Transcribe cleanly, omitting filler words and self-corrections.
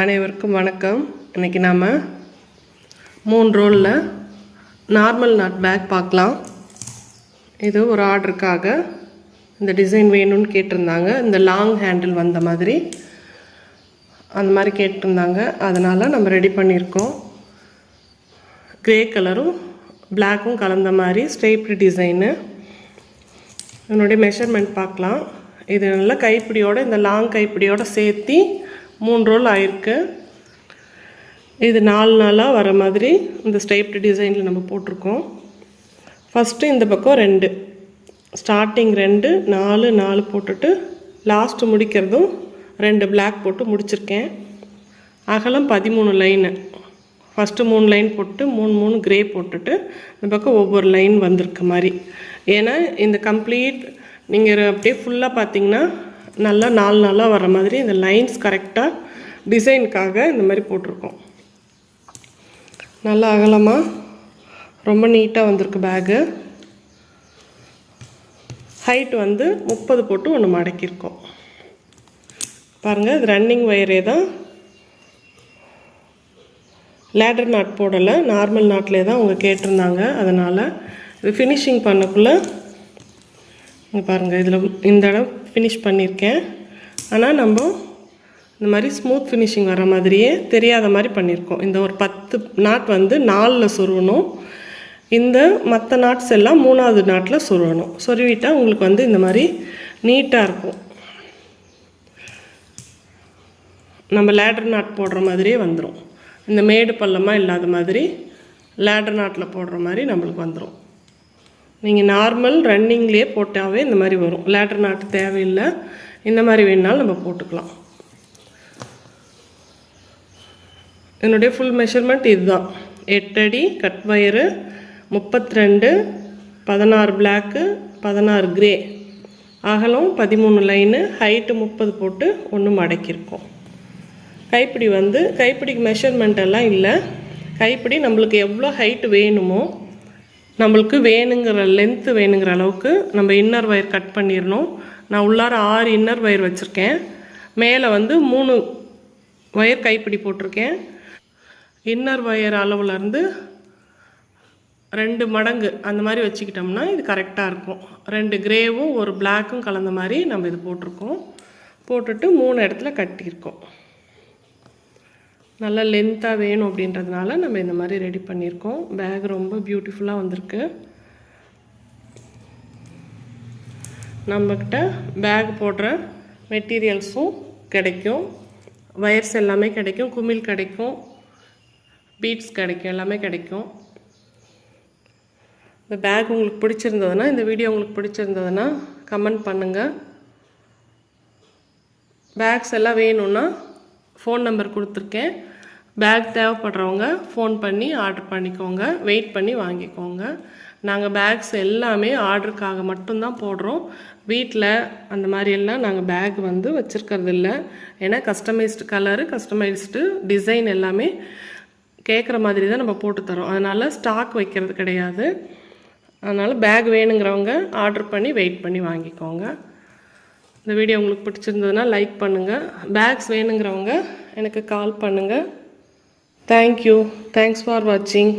அனைவருக்கும் வணக்கம். இன்றைக்கி நாம் 3 ரோலில் நார்மல் நாட் பேக் பார்க்கலாம். இது ஒரு ஆர்டருக்காக இந்த டிசைன் வேணும்னு கேட்டிருந்தாங்க. இந்த லாங் ஹேண்டில் வந்த மாதிரி அந்த மாதிரி கேட்டிருந்தாங்க. அதனால் நம்ம ரெடி பண்ணியிருக்கோம். க்ரே கலரும் பிளாக்கும் கலந்த மாதிரி ஸ்ட்ரைப்டு டிசைனு. இதனுடைய மெஷர்மெண்ட் பார்க்கலாம். இது நல்லா கைப்பிடியோடு, இந்த லாங் கைப்பிடியோடு சேர்த்து 3 ரோல் ஆயிருக்கு. இது 4 நாளாக வர மாதிரி இந்த ஸ்ட்ரைப்டு டிசைனில் நம்ம போட்டிருக்கோம். ஃபஸ்ட்டு இந்த பக்கம் 2, ஸ்டார்டிங் 2, 4 4 போட்டுட்டு லாஸ்ட்டு முடிக்கிறதும் 2 பிளாக் போட்டு முடிச்சிருக்கேன். அகலம் 13 லைனு. ஃபஸ்ட்டு 3 லைன் போட்டு 3 க்ரே போட்டுட்டு இந்த பக்கம் ஒவ்வொரு லைன் வந்திருக்க மாதிரி. ஏன்னா இந்த கம்ப்ளீட் நீங்கள் அப்படியே ஃபுல்லாக பார்த்தீங்கன்னா நல்லா 4 நாளாக வர மாதிரி இந்த லைன்ஸ் கரெக்டாக டிசைனுக்காக இந்த மாதிரி போட்டிருக்கோம். நல்லா அகலமாக ரொம்ப நீட்டாக வந்திருக்கு பேகு. ஹைட் வந்து 30 போட்டு ஒன்று மடக்கியிருக்கோம். பாருங்கள், இது ரன்னிங் ஒயரே தான். லேடர் நாட் போடலை, நார்மல் நாட்லேயே தான் அவங்க கேட்டிருந்தாங்க. அதனால் இது ஃபினிஷிங் பண்ணக்குள்ளே இங்கே பாருங்கள், இதில் இந்த இடம் ஃபினிஷ் பண்ணியிருக்கேன். ஆனால் நம்ம இந்த மாதிரி ஸ்மூத் ஃபினிஷிங் வர மாதிரியே தெரியாத மாதிரி பண்ணியிருக்கோம். இந்த ஒரு 10 நாட் வந்து 4ல் சொருவணும். இந்த மற்ற நாட்ஸ் எல்லாம் 3வது நாட்டில் சொருவணும். சொருவிட்டால் உங்களுக்கு வந்து இந்த மாதிரி நீட்டாக இருக்கும். நம்ம லேடர் நாட் போடுற மாதிரியே வந்துடும். இந்த மேடு பள்ளமாக இல்லாத மாதிரி லேடர் நாட்டில் போடுற மாதிரி நம்மளுக்கு வந்துடும். நீங்கள் நார்மல் ரன்னிங்லேயே போட்டாவே இந்த மாதிரி வரும். லேடர் நாட்டு தேவையில்லை. இந்த மாதிரி வேணுனாலும் நம்ம போட்டுக்கலாம். என்னுடைய ஃபுல் மெஷர்மெண்ட் இதுதான். 8 அடி கட் வயரு, 32, 16 பிளாக்கு, 16 க்ரே, அகலம் 13 லைனு, ஹைட்டு 30 போட்டு ஒன்று மடக்கியிருக்கோம். கைப்பிடி வந்து கைப்பிடிக்கு மெஷர்மெண்ட் எல்லாம் இல்லை. கைப்பிடி நம்மளுக்கு எவ்வளோ ஹைட்டு வேணுமோ, நம்மளுக்கு வேணுங்கிற லென்த்து வேணுங்கிற அளவுக்கு நம்ம இன்னர் ஒயர் கட் பண்ணிடணும். நான் உள்ளார 6 இன்னர் ஒயர் வச்சுருக்கேன். மேலே வந்து 3 ஒயர் கைப்பிடி போட்டிருக்கேன். இன்னர் ஒயர் அளவுலேருந்து 2 மடங்கு அந்த மாதிரி வச்சுக்கிட்டோம்னா இது கரெக்டாக இருக்கும். 2 க்ரேவும் 1 பிளாக்கும் கலந்த மாதிரி நம்ம இது போட்டிருக்கோம். போட்டுட்டு 3 இடத்துல கட்டியிருக்கோம். நல்லா லென்த்தாக வேணும் அப்படின்றதுனால நம்ம இந்த மாதிரி ரெடி பண்ணியிருக்கோம். பேக் ரொம்ப பியூட்டிஃபுல்லாக வந்திருக்கு. நம்மக்கிட்ட பேக் போடுற மெட்டீரியல்ஸும் கிடைக்கும். வயர்ஸ் எல்லாமே கிடைக்கும். குமிழ் கிடைக்கும், பீட்ஸ் கிடைக்கும், எல்லாமே கிடைக்கும். இந்த பேக் உங்களுக்கு பிடிச்சிருந்ததுன்னா, இந்த வீடியோ உங்களுக்கு பிடிச்சிருந்ததுன்னா கமெண்ட் பண்ணுங்கள். பேக்ஸ் எல்லாம் வேணும்னா ஃபோன் நம்பர் கொடுத்துருக்கேன். பேக் தேவைப்படுறவங்க ஃபோன் பண்ணி ஆர்டர் பண்ணிக்கோங்க. வெயிட் பண்ணி வாங்கிக்கோங்க. நாங்கள் பேக்ஸ் எல்லாமே ஆர்டருக்காக மட்டும்தான் போடுறோம். வீட்டில் அந்த மாதிரி எல்லாம் நாங்கள் பேக் வந்து வச்சுருக்கிறது இல்லை. ஏன்னா கஸ்டமைஸ்டு கலரு, கஸ்டமைஸ்டு டிசைன் எல்லாமே கேட்குற மாதிரி தான் நம்ம போட்டு தரோம். அதனால் ஸ்டாக் வைக்கிறது கிடையாது. அதனால் பேக் வேணுங்கிறவங்க ஆர்டர் பண்ணி வெயிட் பண்ணி வாங்கிக்கோங்க. இந்த வீடியோ உங்களுக்கு பிடிச்சிருந்ததுன்னா லைக் பண்ணுங்கள். பேக்ஸ் வேணுங்கிறவங்க எனக்கு கால் பண்ணுங்கள். தேங்க்யூ. தேங்க்ஸ் ஃபார் வாட்சிங்.